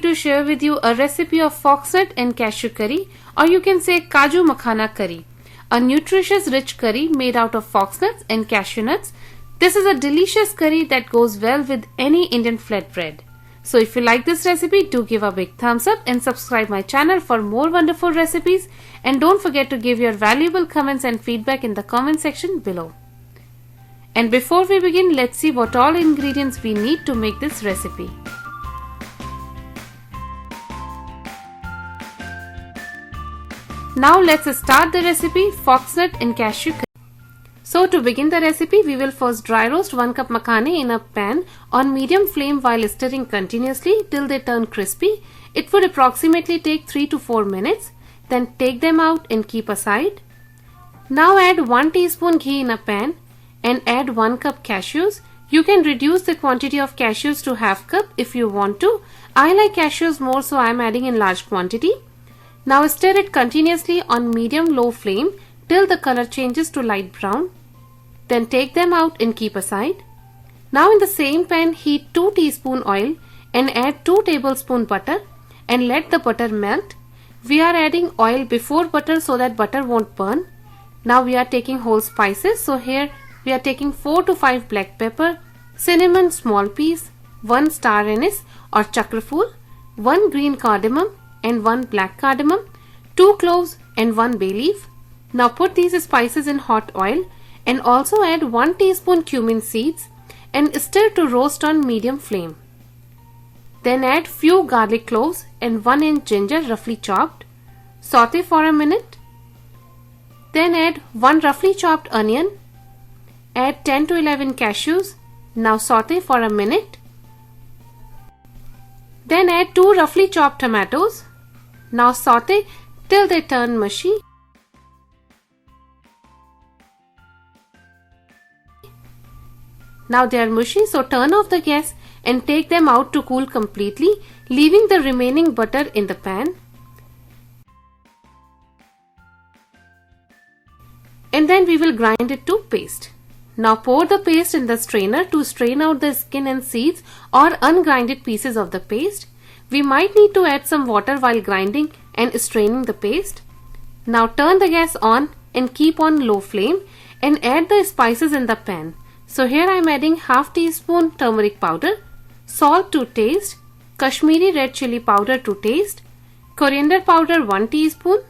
going to share with you a recipe of foxnut and cashew curry, or you can say Kaju Makhana curry, a nutritious rich curry made out of foxnuts and cashew nuts. This is a delicious curry that goes well with any Indian flatbread. So if you like this recipe, do give a big thumbs up and subscribe my channel for more wonderful recipes, and don't forget to give your valuable comments and feedback in the comment section below. And before we begin, let's see what all ingredients we need to make this recipe. Now let's start the recipe foxnut and cashew curry. So to begin the recipe, we will first dry roast 1 cup makhane in a pan on medium flame while stirring continuously till they turn crispy. It would approximately take 3 to 4 minutes. Then take them out and keep aside. Now add 1 teaspoon ghee in a pan and add 1 cup cashews. You can reduce the quantity of cashews to half cup if you want to. I like cashews more, so I am adding in large quantity. Now stir it continuously on medium-low flame till the color changes to light brown. Then take them out and keep aside. Now in the same pan, heat 2 teaspoon oil and add 2 tablespoon butter and let the butter melt. We are adding oil before butter so that butter won't burn. Now we are taking whole spices. So here we are taking 4 to 5 black pepper, cinnamon small piece, 1 star anise or chakraful, 1 green cardamom and 1 black cardamom, 2 cloves and 1 bay leaf. Now put these spices in hot oil and also add 1 teaspoon cumin seeds and stir to roast on medium flame. Then add few garlic cloves and 1 inch ginger roughly chopped. Saute for a minute. Then add 1 roughly chopped onion. Add 10 to 11 cashews. Now saute for a minute. Then add 2 roughly chopped tomatoes. Now saute till they turn mushy. Now they are mushy, so turn off the gas and take them out to cool completely, leaving the remaining butter in the pan. And then we will grind it to paste. Now pour the paste in the strainer to strain out the skin and seeds or ungrinded pieces of the paste. We might need to add some water while grinding and straining the paste. Now turn the gas on and keep on low flame and add the spices in the pan. So here I am adding half teaspoon turmeric powder, salt to taste, Kashmiri red chili powder to taste, coriander powder 1 teaspoon.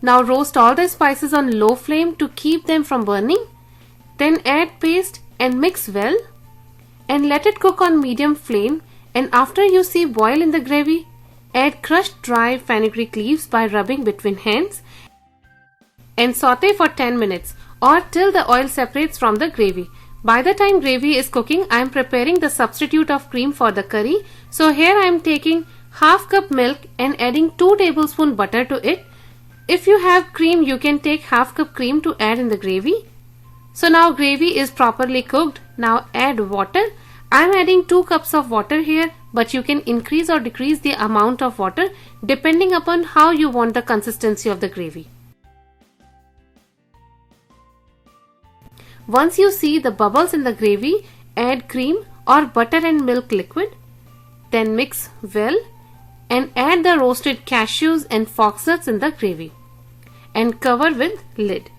Now roast all the spices on low flame to keep them from burning. Then add paste and mix well and let it cook on medium flame, and after you see boil in the gravy, add crushed dry fenugreek leaves by rubbing between hands and saute for 10 minutes or till the oil separates from the gravy. By the time gravy is cooking, I am preparing the substitute of cream for the curry. So here I am taking half cup milk and adding 2 tablespoon butter to it. If you have cream, you can take half cup cream to add in the gravy. So now gravy is properly cooked. Now add water. I am adding 2 cups of water here, but you can increase or decrease the amount of water depending upon how you want the consistency of the gravy. Once you see the bubbles in the gravy, add cream or butter and milk liquid. Then mix well and add the roasted cashews and foxnuts in the gravy and cover with lid.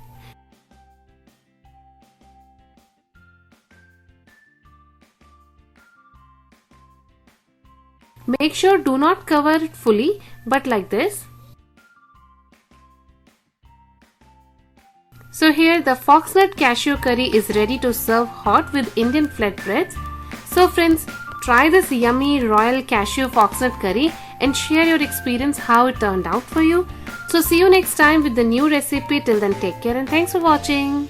Make sure do not cover it fully, but like this. So here the foxnut cashew curry is ready to serve hot with Indian flatbreads. So friends, try this yummy royal cashew foxnut curry and share your experience how it turned out for you. So see you next time with the new recipe. Till then, take care and thanks for watching.